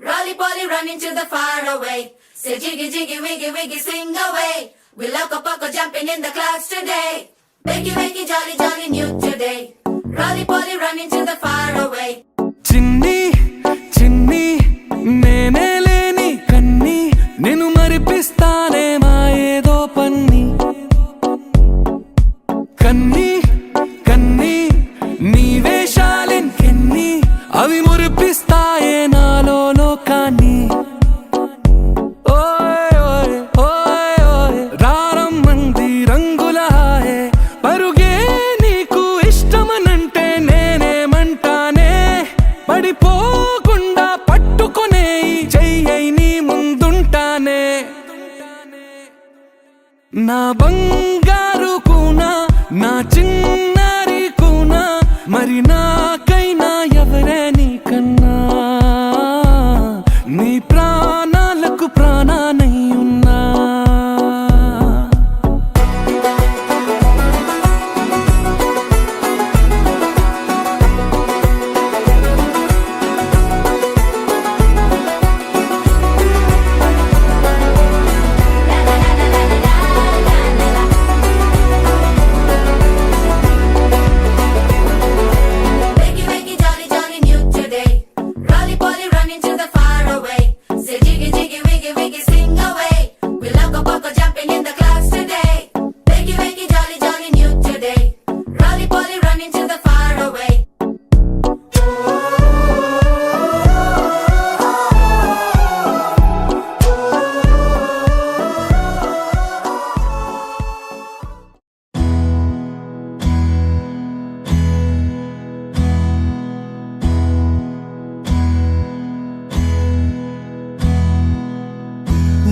Rolly poly running to the far away. Say jiggy jiggy wiggy wiggy sing away. We loco poco jumping in the clouds today. Wakey wakey jolly jolly new today. Rolly poly running to the far away. చిన్ని చిన్ని నేనే లేని కన్ని నేను మరిపిస్తానే మా ఏదో పన్ని కన్ని కన్ని నీ వేషాలెన్కెన్ని అవి మురిపిస్తాయే నాలో లోకాన్ని ఓయ్ ఓయ్ ఓయ్ ఓయ్ రారమ్మంది రంగుల హాయే పరుగే నీకు ఇష్టమనంటే నేనేమంటానే పడిపోకుండా పట్టుకునే చెయ్యై నీ ముందుంటానే నా బంగారు కూనా నా చిన్నారి కూనా మరి నాకైనా ఎవరే నీకన్నా నీ ప్రాణాలకు ప్రాణానై ఉన్నా Wakey wakey jolly jolly new today. Rolly poly running to the far away. Say jiggy jiggy wiggy wiggy sing away. We loco poco jumping in the clouds today. Wakey wakey jolly jolly new today. Rolly poly running to the far away.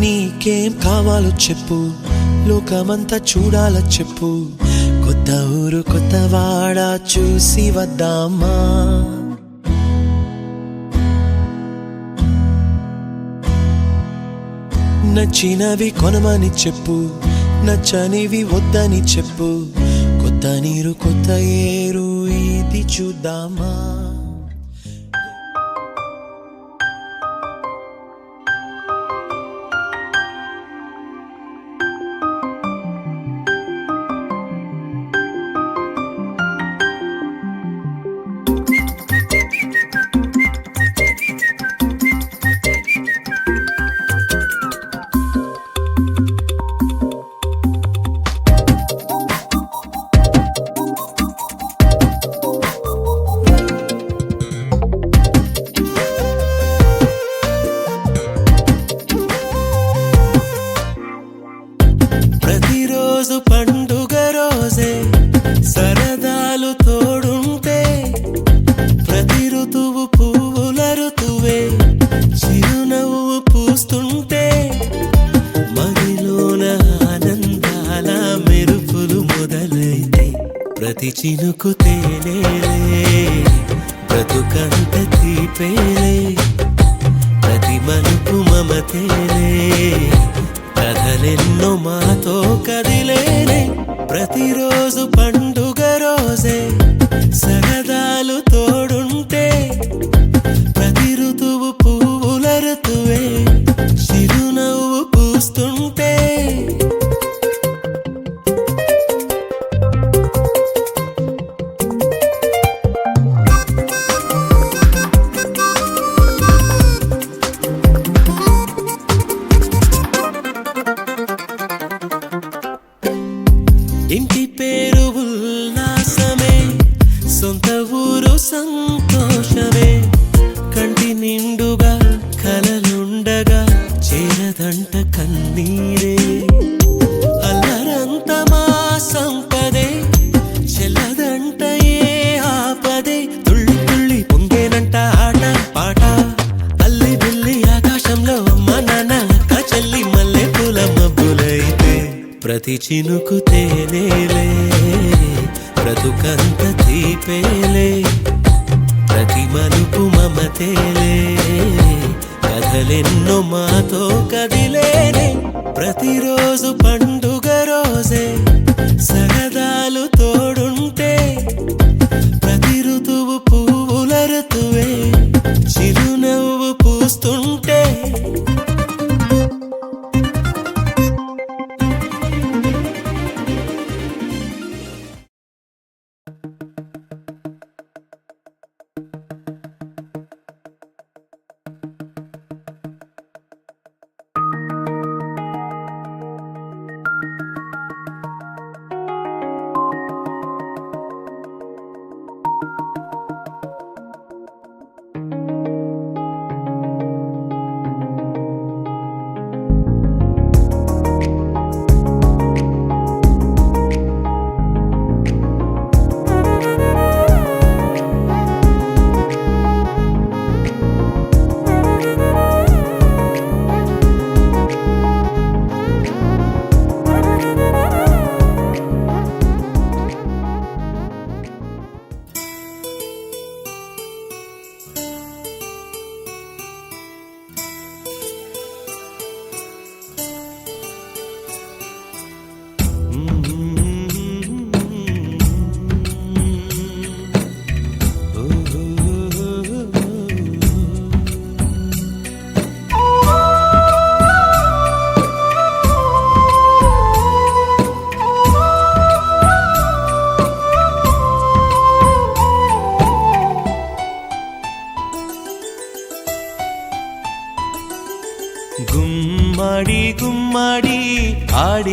నీకేం కావాలో చెప్పు, లోకమంతా చూడాల చెప్పు, కొత్త ఊరు కొత్త వాడ చూసి వద్దామా. నచ్చినవి కొనమని చెప్పు, నచ్చనివి వద్దని చెప్పు, కొత్త నీరు కొత్త ఏరు ఇది చూద్దామా. ప్రతిరోజు పండుగ రోజే సరదాలు తోడుంటే, ప్రతి ఋతువు పువ్వుల ఋతువే చిరునవ్వు పూస్తుంటే, మదిలోన ఆనందాల మెరుపులు మొదలైతే, ప్రతి చినుకు తేనేలే బ్రతుకంత తీపేలే, ప్రతి మలుపు మమతేలే కథలెన్నో మాతో కదిలేనే. ప్రతిరోజు పండుగ రోజే సరదాలు తోడుంటే, ప్రతి ఋతువు పువ్వుల ఋతువే చిరునవ్వు పూస్తుంటే, ఇంటి పేరు ఉల్లాసమే, సొంత ఊరు సంతోషమే, కంటి నిండుగా కలలుండగా చేరదంట కన్నీరే. అల్లరంత మా సంపదే చెల్లదంట ఏ ఆపదే, తుళ్ళి తుళ్ళి పొంగేనంట ఆట పాట, అల్లి బిల్లి ఆకాశంలో అమ్మ నాన్న అక్క చెల్లి మల్లె పూల మబ్బులైతే, ప్రతి చినుకు తేనేలే బ్రతుకంత తీపేలే, ప్రతి మలుపు మమతేలే కథలెన్నో మాతో కదిలేనే. ప్రతిరోజు పండుగ రోజే సరదాలు తోడుంటే, ప్రతి ఋతువు పువ్వుల ఋతువే చిరునవ్వు పూస్తుంటే,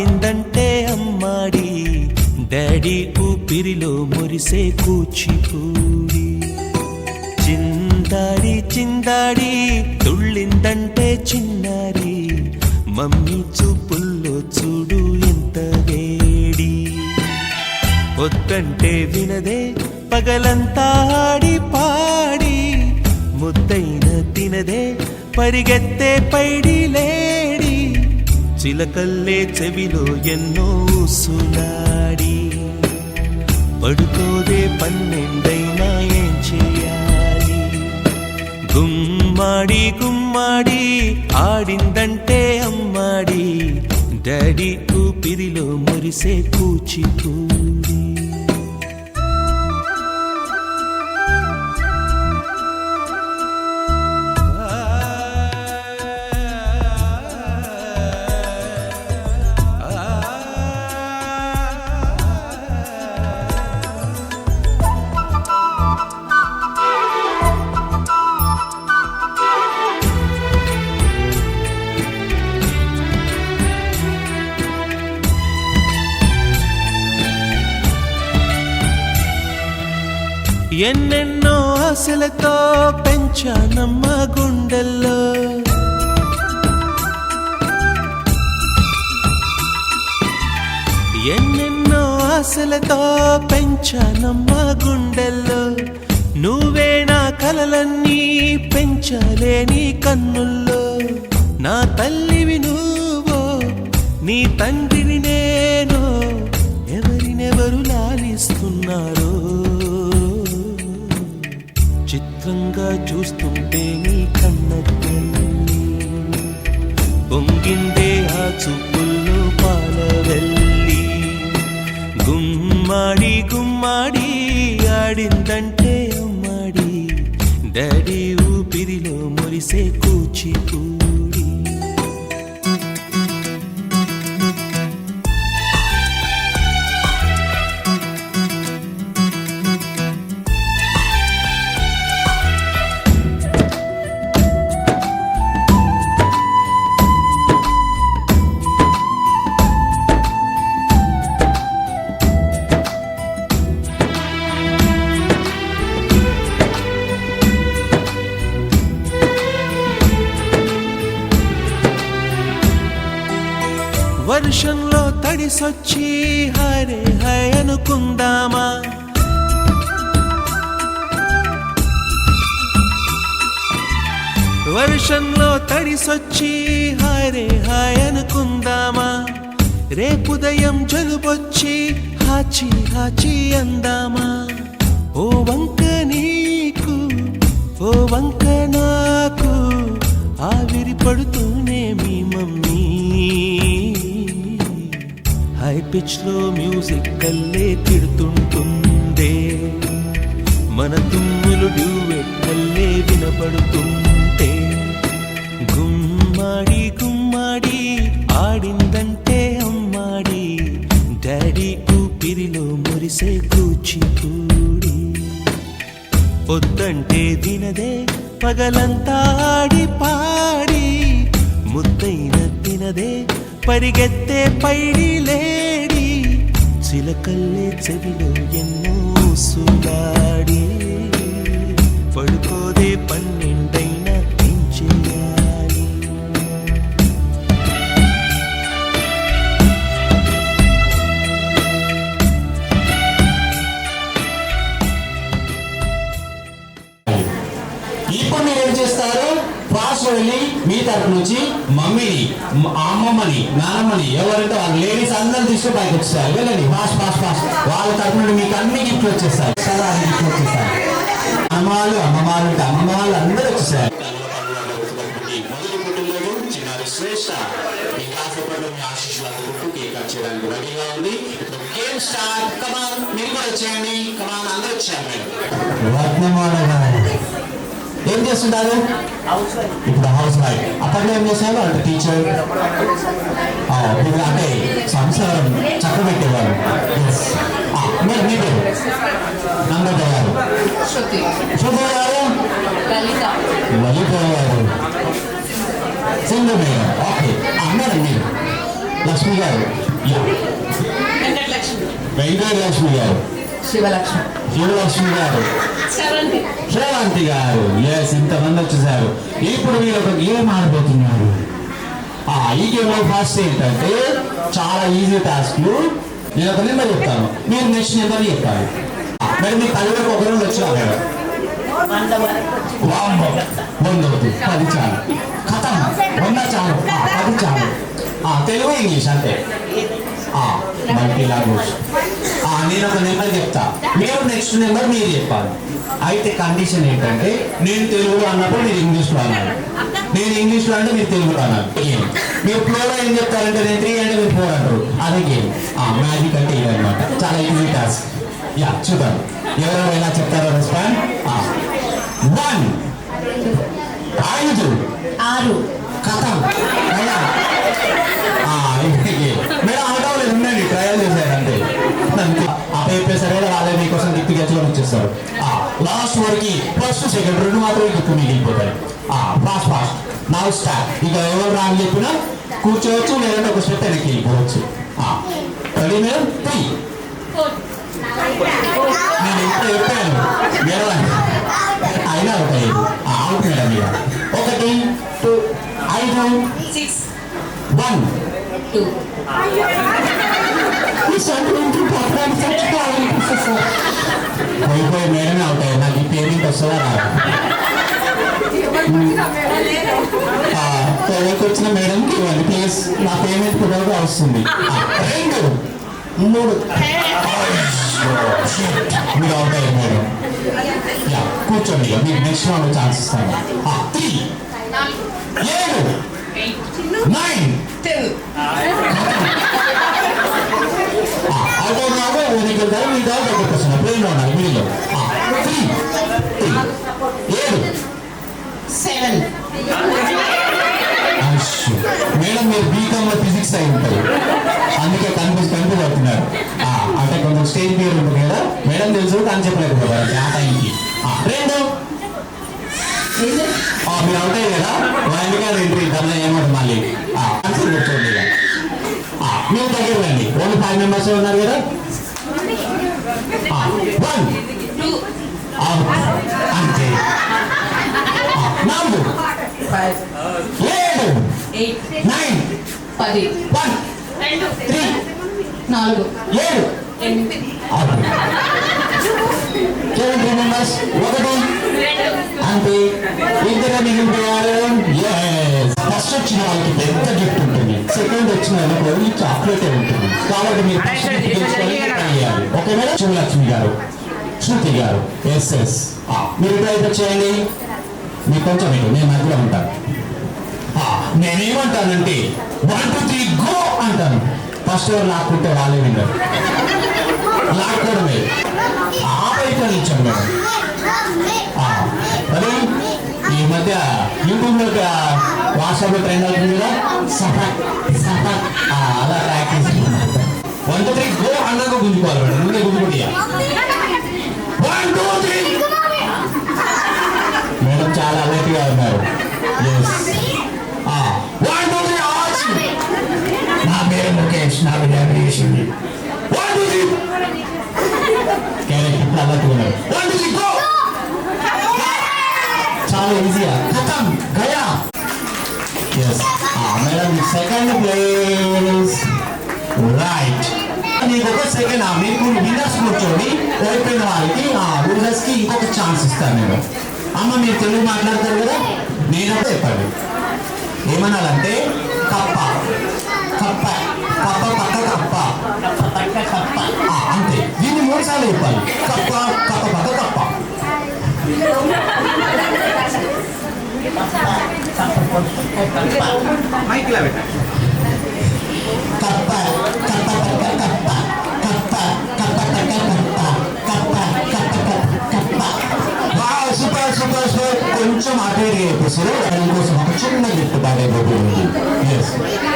ఆడిందంటే అమ్మాడి, డాడీ ఊపిరిలో మురిసే కూచిపూడి. చిందాడి చిందాడి తుళ్ళిందంటే చిన్నారి, మమ్మీ చూపుల్లో చూడు ఎంత వేడి. వద్దంటే వినదే పగలంతా ఆడి పాడి, ముద్దైన తినదే పరిగెత్తే పైడి లేడి. చిలకల్లే చెవిలో ఎన్నో సులాడి, పడుకోదే పన్నెండైనా ఏం చేయాలి. గుమ్మాడి గుమ్మాడి ఆడిందంటే అమ్మాడి, డాడీ ఊపిరిలో మురిసే కూచిపూడి. ఎన్నెన్నో ఆశలతో పెంచానమ్మ గుండెల్లో, ఎన్నెన్నో ఆశలతో పెంచానమ్మ గుండెల్లో. నువ్వే నా కలలన్నీ పెంచాలే నీ కన్నుల్లో. నా తల్లివి నువ్వో, నీ తండ్రిని నేను, ఎవరినెవరు లాలిస్తున్నారో. చిత్రంగా చూస్తుంటే నీ కన్న తల్లి, పొంగిందే ఆ చూపుల్లో పాలవెల్లి. గుమ్మాడి గుమ్మాడి ఆడిందంటే అమ్మాడి, డాడీ ఊపిరిలో మురిసే కూచిపూడి. వర్షంలో తడిసొచ్చి హరే హై అనుకుందామా, వర్షంలో తడిసొచ్చి హరే హై అనుకుందామా. రేపుదయం జలుబొచ్చి హాచి హాచి అందామా. ఓ వంక నీకు ఓ వంక నాకు, ఆవిరి పడుతూనే మీ మమ్మీ. హై పిచ్ లో మ్యూజిక్ కల్లే తిడుతుంటుందే, మన తుమ్ములు డ్యూయెట్ కల్లే వినపడుతుంటే. గుమ్మాడి గుమ్మాడి ఆడిందంటే అమ్మాడి, డాడీ ఊపిరిలో మురిసే కూచిపూడి. పొద్దంటే దినదే పగలంతా ఆడి పాడి, ముద్దైన తినదే పరిగెత్తే పైడి లేడి. చిలకల్లే చెవిలో ఎన్నో సులాడి, పడుకోదే పన్నెండైనా ఏం చేయాలి. ఇప్పుడు మీరు ఏం చేస్తారు? ఫాస్ట్ వెళ్ళి మీ తరపు నుంచి మమ్మీని, అమ్మమ్మని, నాన్నమ్మని, ఎవరైతే వాళ్ళ లేడీస్ అందరూ తీసుకుని పైకి వచ్చేస్తారు. వెళ్ళండి ఫాస్ట్ ఫాస్ట్ ఫాస్ట్. వాళ్ళ తరపు నుండి మీకు అన్ని గిఫ్ట్లు వచ్చేస్తాయి. చాలా గిఫ్ట్లు వచ్చేస్తాయి. అమ్మవాళ్ళు అమ్మమ్మ వాళ్ళు అందరూ వచ్చేసారు. మొదటి పుట్టినరోజు చిన్నారి శ్రేష్ఠ మీ కాసేపట్లో మీ ఆశీస్సులు అందుకుంటూ కేక్ కట్ చేయడానికి రెడీగా ఉంది. Game start. కమాన్, మీరు కూడా వచ్చేయండి. కమాన్, అందరూ వచ్చారు. మేడం రత్నమాల ఏం చేస్తుంటారు? ఇప్పుడు హౌస్ వైఫ్. అప్పట్లో ఏం చేశారు? అంటే టీచర్, అంటే సంసారం చక్కబెట్టేవారు. మీరు మీ పేరు నంబర్ గారు, శుభ గారు, లలిత గారు, సింధు మేడం. ఓకే, మేడం మీరు లక్ష్మి గారు. యా. వెంకటలక్ష్మి గారు. శివలక్ష్మి గారు. శ్రవంతి గారు. ఎస్, ఇంతమంది వచ్చేసారు. ఇప్పుడు మీరు ఒక గేమ్ ఆడబోతున్నారు. ఈ గేమ్ లో ఫస్ట్ ఏంటంటే చాలా ఈజీ టాస్క్లు. నేను ఒక నెంబర్ చెప్తాను, మీరు నెక్స్ట్ నెంబర్ చెప్పాలి. మరి మీ తల్లికి ఒక రోజు వచ్చా మేడం? 100 వద్దు, 10 చాలు. కథం 100 చాలు, 10 చాలు. తెలుగు ఇంగ్లీష్ అంతే. Multi language. నేను ఒక నెంబర్ చెప్తా, మీరు నెక్స్ట్ నెంబర్ మీరు చెప్పాలి. అయితే కండిషన్ ఏంటంటే నేను తెలుగులో అన్నప్పుడు మీరు ఇంగ్లీష్లో అన్నారు, నేను ఇంగ్లీష్లో అంటే మీరు తెలుగులో అన్నారు. గేమ్ మీరు ఫ్లోలో ఏం చెప్తారంటే నేను 3 అంటే మీరు 4 అంటారు. అదే గేమ్. మ్యాజిక్ అంటే ఇది అనమాట. చాలా ఈజీ టాస్క్. యా, చూద్దాం ఎవరెవరు ఎలా చెప్తారో. రెస్పాండ్. 1 5 6 కథం. మేడం ఆటోలు ఉండండి, ట్రయల్ చేశారు అంతే. ఆ పేపర్ సరే వాళ్ళే మీకోసం గిఫ్ట్ గెచ్చుకొని వచ్చేస్తారు. లాస్ట్ వరకు ఫస్ట్ సెకండ్ 2 మాత్రమే గిఫ్ట్ మిగిలిపోతాయి. Fast fast. Now start. ఇక ఎవరు రాని చెప్పినా కూర్చోవచ్చు, లేదంటే ఒక స్టెప్ వెనక్కి వెళ్ళిపోవచ్చు. Ready madam? 3. నేను ఇప్పుడు చెప్పాను మేడం అయినా అవుతాయి. Out madam. ఇక 1 2 5 6 1 2 పోయిపోయి మేడమే అవుతాయి. నాకు ఈ పేమెంట్ వస్తుందా రాదు? ఎవరికి వచ్చిన మేడంకి ఇవ్వండి ప్లీజ్. నా పేమెంట్ కూడా వస్తుంది. 2 3 మీరు అవుతాయి మేడం. యా, కూర్చోండి. మీకు నెక్స్ట్ రౌండ్ ఛాన్స్ ఇస్తాను. 3 7 9 10 అవుతారు. వెనక్కి వెళ్తారు. మీ దాని దగ్గరికి వస్తున్నారు. ప్లేన్లో ఉన్నారు మిడిల్లో. 3 7 7 మేడం మీరు బీకామ్లో ఫిజిక్స్ అయి ఉంటారు, అందుకే కన్ఫ్యూజ్ అవుతున్నారు. అంటే కొంచెం స్టేజ్ పేరు ఉంటుంది కదా మేడం, తెలుసు కానీ చెప్పలేకపోతారు ఆ టైంకి. 2 మీరు అవుతాయి కదా, అందుకే ఎంట్రీ దానిలో ఏమంటారు మళ్ళీ ఆన్సర్ కూర్చోండి. ఇక మీరు దగ్గర రండి. ఓన్లీ 5 మెంబర్స్ ఉన్నారు కదా. 1 అంతే. 4 5 7 8 9 10 1 3 4 7 7 మెంబర్స్. 1 అంతే. ఇద్దరు మిగిలిపోయారు. ఫస్ట్ వచ్చిన వాళ్ళకి పెద్ద గిఫ్ట్ ఉంటుంది, సెకండ్ వచ్చిన వాళ్ళకి చాక్లెట్ ఉంటుంది. కాబట్టి మీరు ఫస్ట్ గిఫ్ట్ తెచ్చుకొని ట్రై చేయాలి. Okay madam? శివలక్ష్మి గారు, శృతి గారు. ఎస్ మీరు ట్రై చేయండి. మీకు కొంచెం నేను మధ్యలో ఉంటాను. నేనేమంటానంటే 1 2 3 గో అంటాను. ఫస్ట్ ఎవరు లాక్కుంటే వాళ్ళే విన్నారు. లాక్కోవడమే. వైపు నిల్చోండి మేడం. మరి ఈ మధ్య యూట్యూబ్లో వాట్సాప్లో ట్రెండ్ అవుతుంది కదా, అలా ప్రాక్టీస్. 1 2 3 గో అన్నాక గుంజుకోవాలి మేడం. ముందే గుంజుకోండి. 1 2 3 మేడం చాలా అలర్ట్గా ఉన్నారు. 1 2 3 ఆచ్. నా పేరు ముఖేష్, నా బిర్యానీ చేసింది. 1 2 3 క్యారెక్టర్ ఇప్పుడు అలర్ట్గా ఉన్నారు. 1 2 3 గో. చాలా ఈజీగా ఖతం Gaya. Madam second place. Right. మీకు ఒక సెకండ్ మీకు విన్నర్స్ కూర్చోండి. ఓడిపోయిన వాళ్ళకి లూజర్స్ కి ఇంకొక ఛాన్స్ ఇస్తాను నేను. అమ్మ మీరు తెలుగు మాట్లాడతారు కదా, నేను చెప్పండి. ఏమనాలంటే కప్ప కప్ప కప్ప పక్క కప్ప కప్ప అంతే. దీన్ని 3 సార్లు చెప్పాలి. కప్ప కప్ప పక్క కప్ప. కప్ప కప్ప పక్క కప్ప కప్ప కప్ప పక్క కప్ప కప్ప కప్ప కప్ప. Super super super. కొంచెం అటు చెప్పేసారు. దానికోసం ఒక చిన్న గిఫ్ట్ బాగా అయిపోతుంది.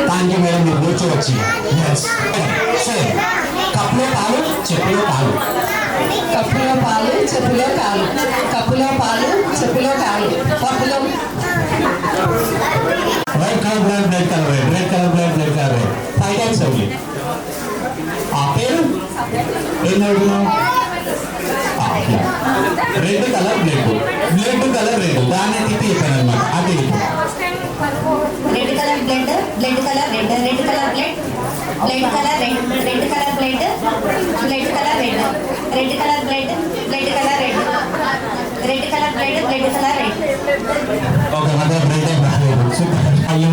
థ్యాంక్ యూ మేడం, మీరు కూర్చోవచ్చు. సరే, కప్పులో పాలు చెప్పులో పాలు. కప్పులో పాలు చెప్పులో కాలు. కప్పులో పాలు చెప్పులో కాలు. కప్పులో red colour blood, red colour red, red colour blood, red colour red. 5 types only. ఆ పేరు ఏం అడుగుతున్నావు? Red colour blood colour red దాన్ని తిప్పి చెప్పాను అనమాట. అది red colour blood, blood colour red, red colour blood, blood colour red, red colour blood, blood colour red, red colour blood, blood colour red, red colour blood, blood colour red. Okay मतलब red super. అయ్యో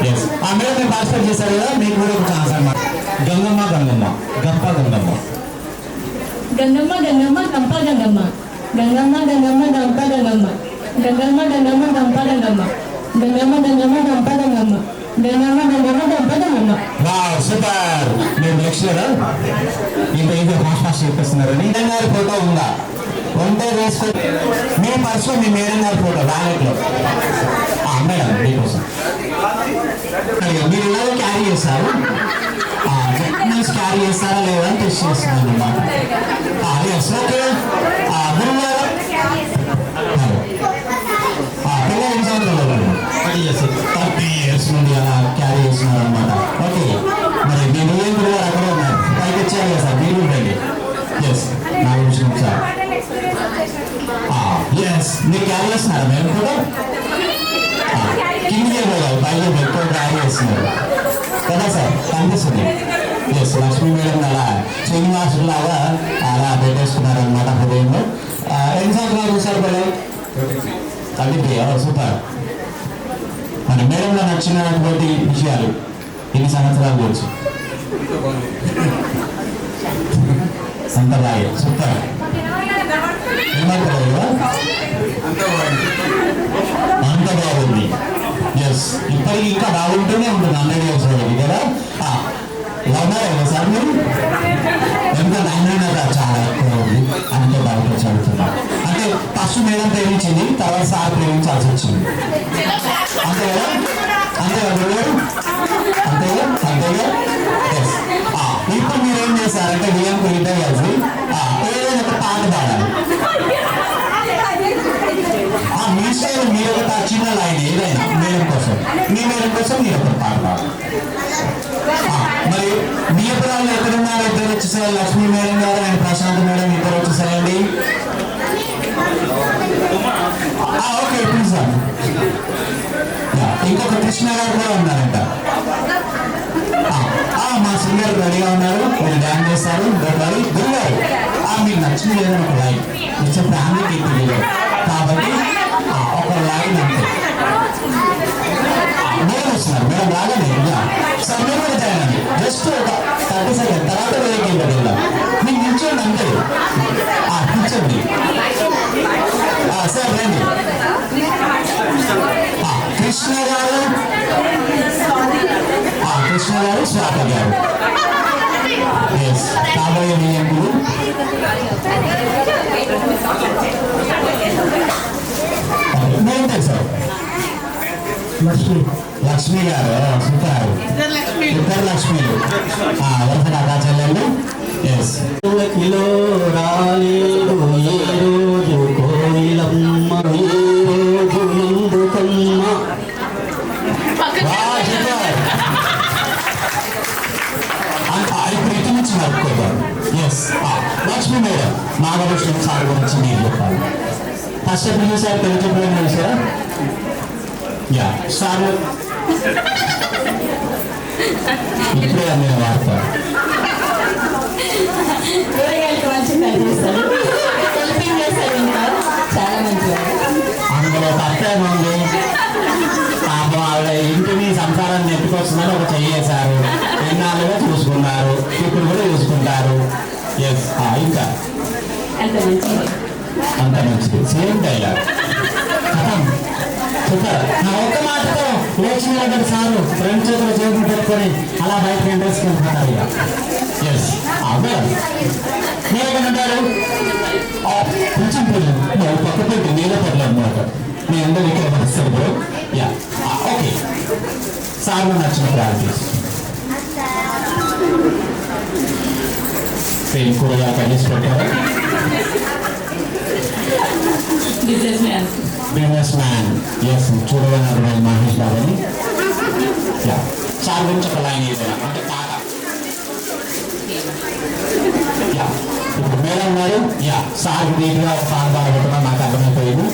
yes ఆ madam మీరు participate చేశారు కదా, మీకు కూడా ఒక chance అన్నమాట. గంగమ్మ గంగమ్మ గంప గంగమ్మ. గంగమ్మ గంగమ్మ గంప గంగమ్మ, గంగమ్మ గంగమ్మ గంప గంగమ్మ, గంగమ్మ గంగమ్మ గంప గంగమ్మ, గంగమ్మ గంగమ్మ గంప గంగమ్మ, గంగమ్మ గంగమ్మ గంప గంగమ్మ. Wow super. మీరు లెక్చరర్ ఇంత ఇది ఫాస్ట్ చెప్పేస్తున్నారు. మేడం గారి ఫోటో ఉందా? ఉంటే వేసుకో. మీ పర్సు మీ మేడం గారి ఫోటో బ్యాలెట్ లో. మేడం మీకోసం మీరు ఇలాగే క్యారీ చేస్తారు. డాక్యుమెంట్స్ క్యారీ చేస్తారా లేదా అని టెస్ట్ చేస్తున్నాను అన్నమాట. ఓకే గురువు గారు పిల్లలు ఎన్ని సంవత్సరాలు? 30 years నుండి అలా క్యారీ చేస్తున్నారు అనమాట. ఓకే మరి మీరు ఏం గురువు గారు అక్కడ ఉన్నారు, పైకి వచ్చారు కదా సార్, మీరు రండి. ఎస్ నా విషయం సార్. ఎస్ మీరు క్యారీ చేస్తున్నారా మేము కూడా? కిందికే పోయాలి, పైకి ఎక్కువ క్యారీ చేస్తున్నారు కదా సార్, కనిపిస్తుంది. ఎస్ లక్ష్మీ మేడం అలా శ్రీనివాసుడు లాగా అలా పెట్టేసుకున్నారు అనమాట హృదయంలో. ఎన్ని సంవత్సరాలు చూసారు పిల్లలు? 33. సూపర్. మన మేడంలో నచ్చినటువంటి విషయాలు ఎన్ని సంవత్సరాలు గురించి? సంప్రదాయ సూపర్. ఏమంటారు? అంత బాగుంది. ఎస్ ఇప్పటికి ఇంకా బాగుంటూనే ఉంటుంది 100 years వరకు కదా. లవ్వారా సార్ మీరు? ఎందుకంటే 100 చాలా ఎక్కువ ఉంది, అంతే బయట చదువుతున్నారు. అంటే ఫస్ట్ మేడం ప్రేమించింది, తర్వాత సార్ ప్రేమించాల్సి వచ్చింది. అంతే కదా? అంతే కదా? అంతేగా? అంతేగా? ఎస్ ఇప్పుడు మీరు ఏం చేశారంటే విఎంకు ఇద్దరు కలిసి ఏదైనా ఒక పాట పాడాలి. మీ స్టైల్ మీరు ఒక చిన్న లైన్ ఏదైనా మేడం కోసం, మీ మేడం కోసం మీరు ఒక పాట పాడాలి. మరి బియ్యపురాలు ఎక్కడున్నారు? ఇద్దరు వచ్చేసారు, లక్ష్మీ మేడం గారు అండ్ ప్రశాంత్ మేడం ఇద్దరు వచ్చేసారండి. Okay please sir. ఇంకొక కృష్ణ గారు కూడా ఉన్నారంట. మా సింగర్ రెడీగా ఉన్నారు, మీరు డ్యాన్స్ చేస్తారు. గురుగారు మీకు నచ్చింది లేదని ఒక లైన్ ఇట్స్ ఫ్యామిలీ కీర్తి కాబట్టి ఒక లైన్ అంతే. మేడం వస్తున్నారు, మేడం రాగానే సార్ మీరు కూడా చేయండి. జస్ట్ ఒక 30 seconds తర్వాత వేయకి వెళ్దాం. మీకు నిల్చోండి అంతే, కూర్చోండి సార్. రండి. కృష్ణ గారు, కృష్ణ గారు, స్వాగత గారు. ఎస్ కాబోయే నియములు. నేను సార్ లక్ష్మి గారు సూపర్. ఇద్దరు లక్ష్మీలు వరుసగా అక్క చెల్లెళ్ళు. ఎస్ కిలో రాలేదు ఏ రోజు కోయిలమ్మ, ఏ రోజు ఎందుకమ్మ. ఇప్పుడు ఇటు నుంచి నడుపుకోవాలి. Yes Lakshmi madam Nagabhushanam sir గురించి మీరు చెప్పాలి. ఫస్ట్ ఎప్పుడు చూసారు? తెలుగు చెప్పడం చూసారా? యా సార్ ఇప్పుడే నేను వాడతాను. చాలా మంచిగా అందులో తప్పేమో ఉంది. పాపం ఆవిడ ఇంటిని సంసారాన్ని నెట్టుకొస్తుందని ఒక చెయ్యేశారు, ఎన్నాళ్ళుగా చూసుకున్నారు, ఇప్పుడు కూడా చూసుకుంటారు. ఎస్ ఇంకా అంత మంచిది. Same dialogue super. నా ఒక్క మాటతో లేచిన సారు ఫ్రెండ్ చేతులు చేతులు పెట్టుకొని అలా బయటకు ఎంట్రెస్కి వెళ్తున్నారు. ఇక ఎస్ మీరేమంటారు? కొంచెం పిల్లలు పక్క పెట్టి నీళ్ళ పడలేదు అనమాట. మీ అందరూ ఇక్కడ వస్తారు బ్రో. యా ఓకే సార్ నచ్చిన ప్రాక్టీస్ పెయిన్ కూడా కలిసి పెట్టారు. Business man. ఎస్ చూడగలరు మహేష్ బాబుని. సార్ గురించి ఒక లైన్ ఏదైనా అంటే టాటా. యా ఇప్పుడు మేడం గారు యా సార్ నీట్గా ఒక పాట పాడబోతున్నా నాకు అర్థమైపోయింది.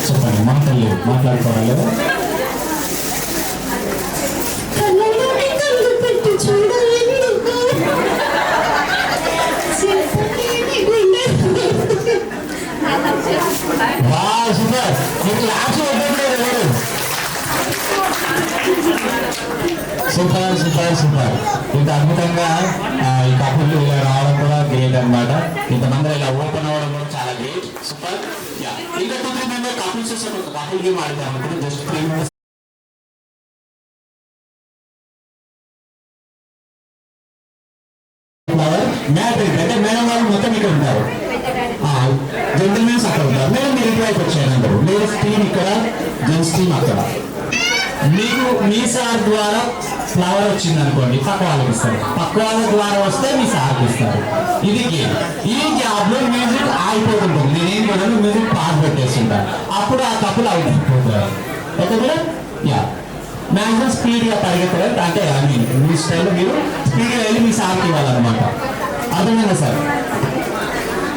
చెప్పండి మాట్లాడలేదు మాట్లాడుకోవడం లేదు. Wow super. మీకు లాస్ట్ వద్దట్లేదు. Super super super. ఇంత అద్భుతంగా ఈ కపుల్ ఇలా రావడం కూడా గ్రేట్ అనమాట. ఇంతమంది ఇలా ఓపెన్ అవ్వడం కూడా చాలా గ్రేట్. సూపర్. యా ఇంకా 2-3 మెంబర్ కపుల్స్ వస్తే ఒక కపుల్ గేమ్ ఆడతాం అనుకుంటే జస్ట్ 3 minutes. మ్యాట్రిక్ అంటే మేడం వాళ్ళు మొత్తం ఇక్కడ ఉంటారు. జెంటల్మెన్స్ అక్కడ ఉంటారు. మేడం మీరు ఇటువైపు వచ్చాను అందరు. లేడీస్ టీమ్ ఇక్కడ, జెంట్స్ టీమ్ అక్కడ. మీకు మీ సార్ ద్వారా ఫ్లవర్ వచ్చింది అనుకోండి పక్క వాళ్ళకి ఇస్తారు. పక్క వాళ్ళ ద్వారా వస్తే మీ సార్కి ఇస్తారు. ఇది గేమ్. ఈ గ్యాప్ లో మ్యూజిక్ ఆగిపోతుంటుంది. నేనేం కూడా మ్యూజిక్ పాస్ పెట్టేస్తుంటాను. అప్పుడు ఆ కప్పులు అవుట్ అయిపోతారు. Okay madam. యా మ్యాక్సిమం స్పీడ్గా పరిగెత్తలేదు అంటే మీ స్టైల్లో మీరు స్పీడ్గా వెళ్ళి మీ సార్కి ఇవ్వాలన్నమాట. అర్థమైందా సార్?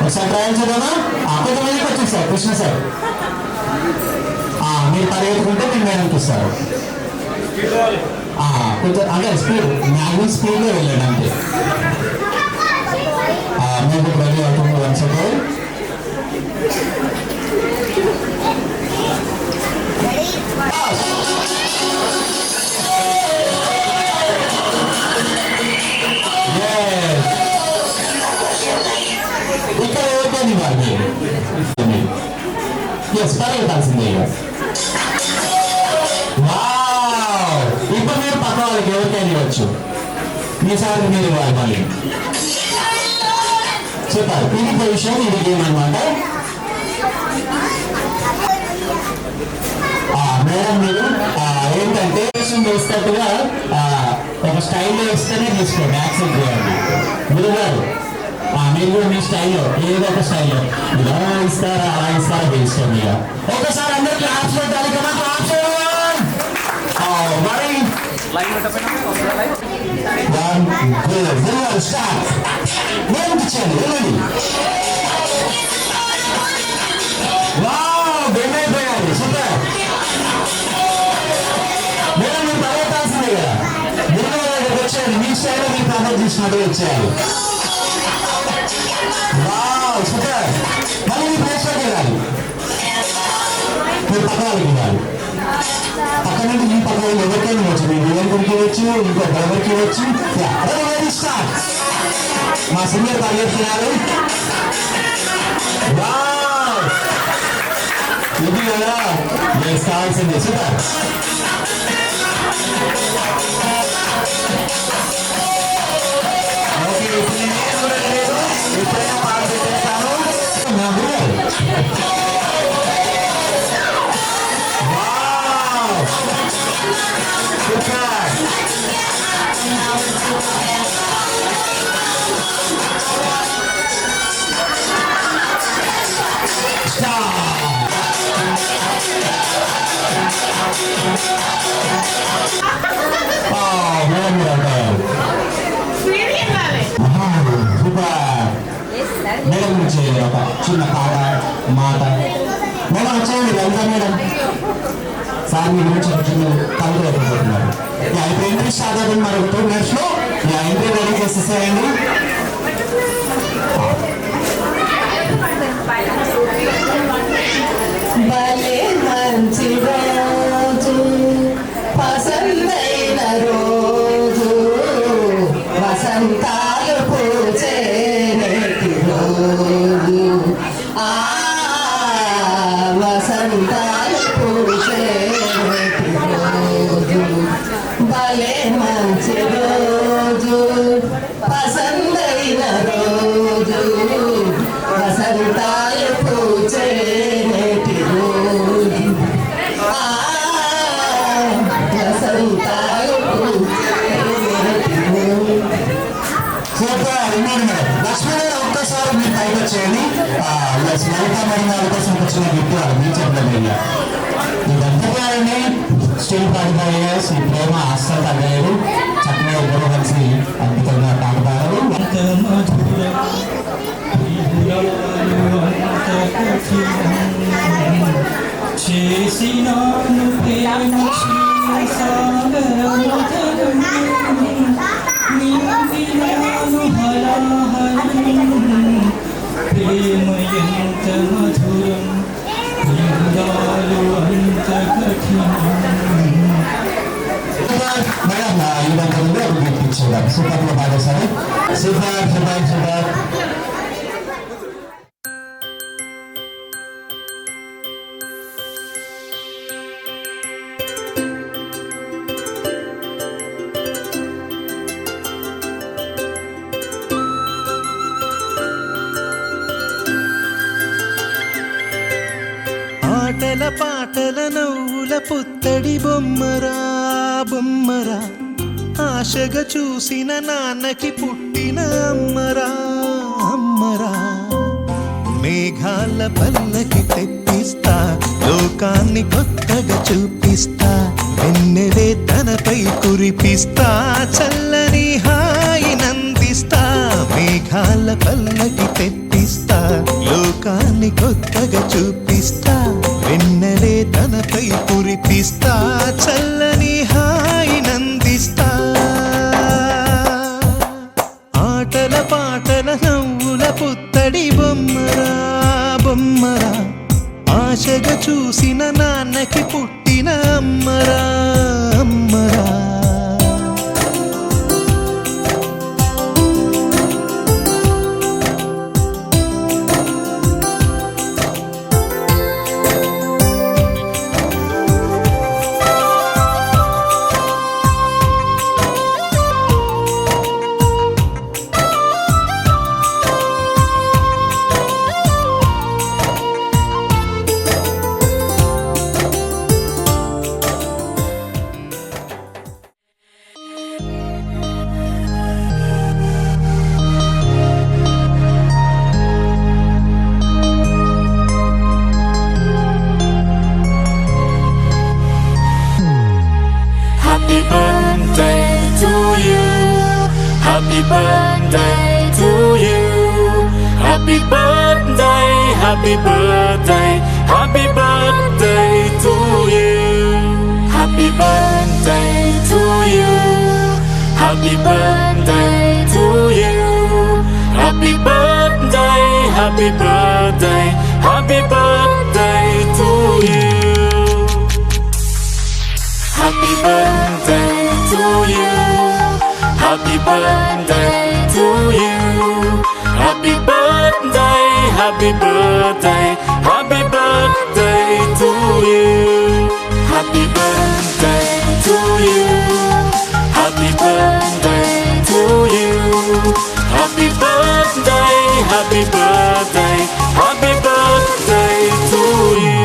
ఒకసారి ట్రయల్ చేద్దామా? కొంతమందికి వచ్చింది సార్ కృష్ణ సార్. మీరు పరిగెత్తుకుంటే మీరు మేడంకి ఇస్తారు. కొంచెం అంటే స్పీడ్ మ్యాక్సిమం స్పీడ్లో వెళ్ళండి అంతే. మీకు రెడీ అవుతుంది వన్ సెకండ్. ఇక్కడ ఎవరికైనా ఇవ్వాలి మీరు. ఎస్ పరిగెత్తాల్సిందే. ఇప్పుడు మీరు పక్క వాళ్ళకి ఎవరికైనా ఇవ్వచ్చు. మీ సార్కి మీరు ఇవ్వాలి మళ్ళీ. చెప్పాలి ఇది పొజిషన్, ఇది గేమ్ అనమాట. మేడం మీరు ఏంటంటే వేసినట్టుగా ఒక స్టైల్లో ఇస్తేనే తీసుకోండి, యాక్సెప్ట్ చేయండి. గురుగారు మీరు కూడా మీ స్టైల్లో ఏదో ఒక స్టైల్లో ఇలా ఇస్తారా అలా ఇస్తారా తీసుకోండి. ఇక ఒకసారి అందరు క్లాప్స్ పెట్టాలి కదా. మరి సూపర్. మేడం మీరు పర్వతాల్సిందే కదా. గురుగారు దగ్గరికి వచ్చేయండి. మీ స్టైల్లో మీరు ప్రమోట్ చేసినట్టు వచ్చేయాలి. సూపర్. మళ్ళీ మీ ప్లేస్లోకి వెళ్ళాలి. మీరు పక్క వాళ్ళకి ఇవ్వాలి. పక్క నుండి మీ పక్క వాళ్ళు ఎవరికైనా ఇవ్వచ్చు. మీ వివేకుడికి ఇవ్వచ్చు, ఇంకో డ్రైవర్కి ఇవ్వచ్చు. స్టార్ట్. మా సీనియర్ పరిగెత్తున్నారు. ఇది కదా నేను కావాల్సింది. సూపర్. ఓకే ఇప్పుడు నేను చూడట్లేదు. ఎప్పుడైనా పాలు పెట్టేస్తాను. మేడం మీరు అంటారు. మేడం నుంచి ఒక చిన్న పాట మాట. మేడం వచ్చేయండి. లలిత మేడం సార్ మీ గురించి ఒక చిన్న కవిత అయిపోతున్నారు. ఇప్పుడు ఎంట్రీ స్టార్ట్ అవుతుంది. మరి 2 minutes లో ఎంట్రీ రెడీ చేసేసేయండి. భలే మంచి రోజు, పసందైన రోజు, వసంతాలు పూచే నేటి రోజు. వసంతాలు పూచే నేటి రోజు. భలే మంచి రోజు, పసందైన రోజు, వసంతాలు పూచే నేటి రోజు. వసంతాలు పూచే నేటి రోజు. సూపర్. ఇవ్వండి మేడం. లక్ష్మీ గారు ఒక్కసారి మీరు పైకి వచ్చేయండి. లలిత మేడం గారి కోసం వచ్చిన గిఫ్ట్ మీరు చెప్పలేదు. ఇదంతా స్టిల్ 45 years ఈ ప్రేమ అస్సలు తగ్గలేదు. చక్కగా ఇద్దరు కలిసి అద్భుతంగా పాట పాడారు. చేసినాను ప్రేమ ప్రేమ ఎంత మధురం లింగాలు అంత కఠినం. మేడం ఈ బంధంలో గుర్తించారు. సూపర్లో పాడేశారు. Super super super. ఆటల పాటల నవ్వుల పుత్తడి బొమ్మరా బొమ్మరా, ఆశగా చూసిన నాన్నకి పుట్టిన అమ్మరా అమ్మరా. మేఘాల పల్లకి తెప్పిస్తా, లోకాన్ని కొత్తగా చూపిస్తా, వెన్నెలే తనపై కురిపిస్తా, చల్లని హాయి నందిస్తా. మేఘాల పల్లకి తెప్పిస్తా, లోకాన్ని కొత్తగా చూపిస్తా, వెన్నెలే తనపై కురిపిస్తా, చల్లని హాయి నందిస్తా. ఆటల పాటల నవ్వుల పుత్తడి బొమ్మరా బొమ్మరా, ఆశగా చూసిన నాన్నకి పుట్టిన అమ్మరా అమ్మరా. Happy birthday to you. Happy birthday to you. Happy birthday, happy birthday, happy birthday to you. Happy birthday to you. Happy birthday to you. Happy birthday, happy birthday, happy birthday to you. Happy birthday to you. Happy birthday to you. Happy birthday, happy birthday, happy birthday to you. Happy birthday to you. Happy birthday to you. Happy birthday, happy birthday, happy birthday to you.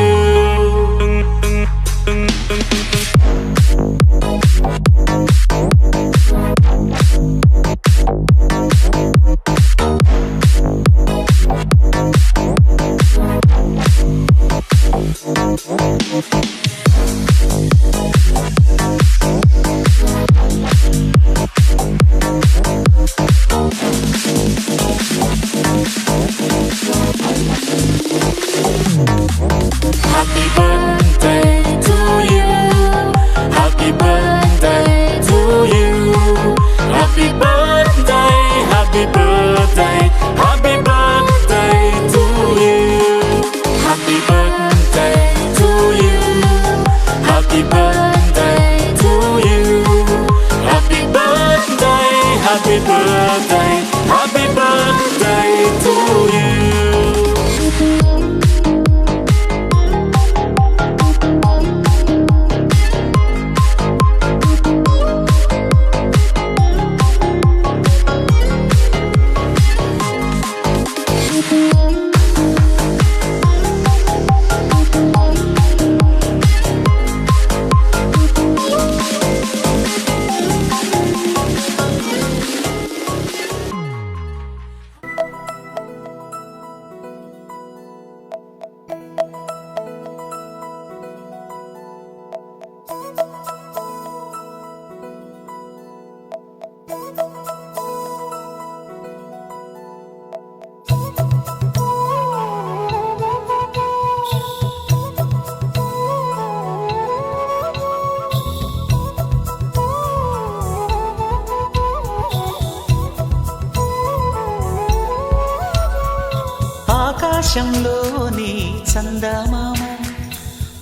ఆకాశంలోని చందమామ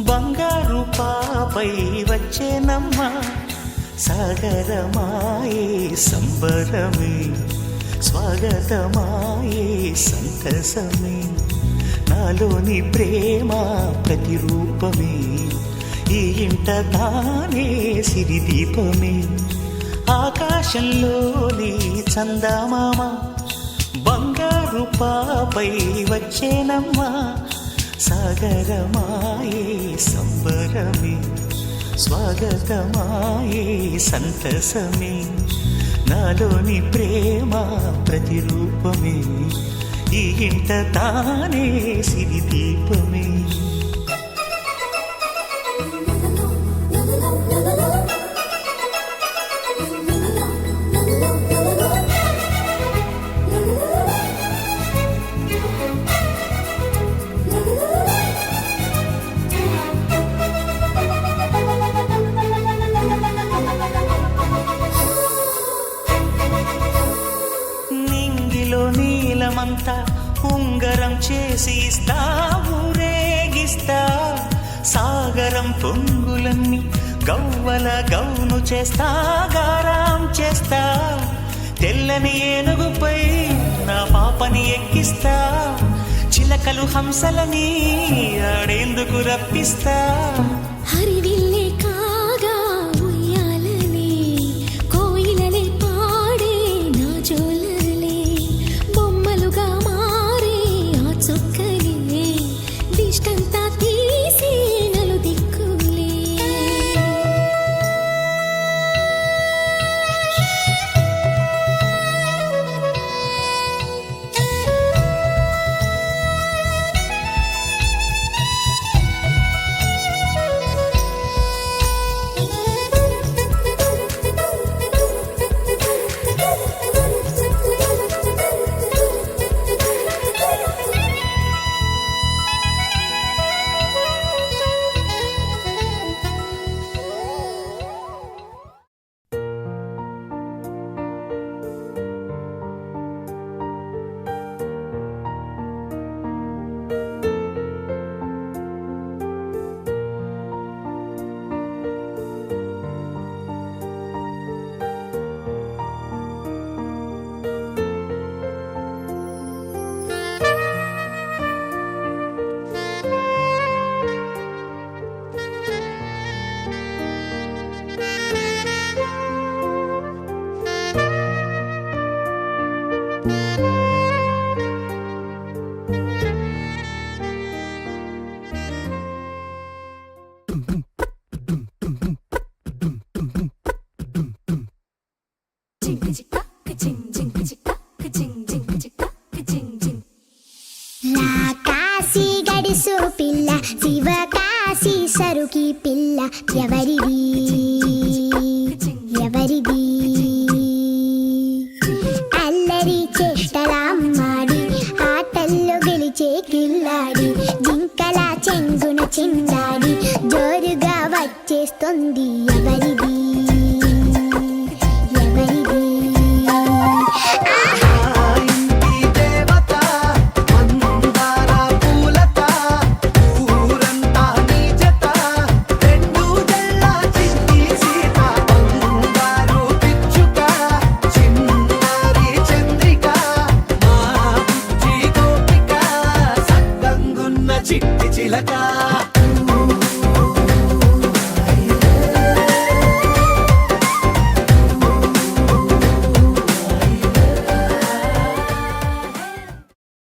బంగారు పాపై వచ్చేనమ్మ సాగరమాయే సంబరమే స్వాగతమాయే సంతసమే నాలోని ప్రేమ ప్రతిరూపమే ఈ ఇంట తానే సిరిదీపమే ఆకాశంలోని చందమామ బంగారు పాపై వచ్చేనమ్మా సాగరమాయే సంబరమే స్వాగతమాయే సంతసమే నాలోని ప్రేమ ప్రతిరూపమే ఈ ఇంట తానే సిరిదీపమే నీలమంతా ఉంగరం చేసి ఇస్తా ఊరేగిస్తా సాగరం పొంగులన్నీ గవ్వల గౌను చేస్తా గారాం చేస్తా తెల్లని ఏనుగుపై నా పాపని ఎక్కిస్తా చిలకలు హంసలని ఆడేందుకు రప్పిస్తా హరివిల్లే కాగా ఉయ్యాలలే కోయిలలే పాడే నా జోలలే బొమ్మలుగా మారే ఆ చుక్కలే దిష్టంతా తీసి నలు దిక్కులే కాశీ గడిసు పిల్ల శివ కాశీ సరుకి పిల్ల ఎవరిది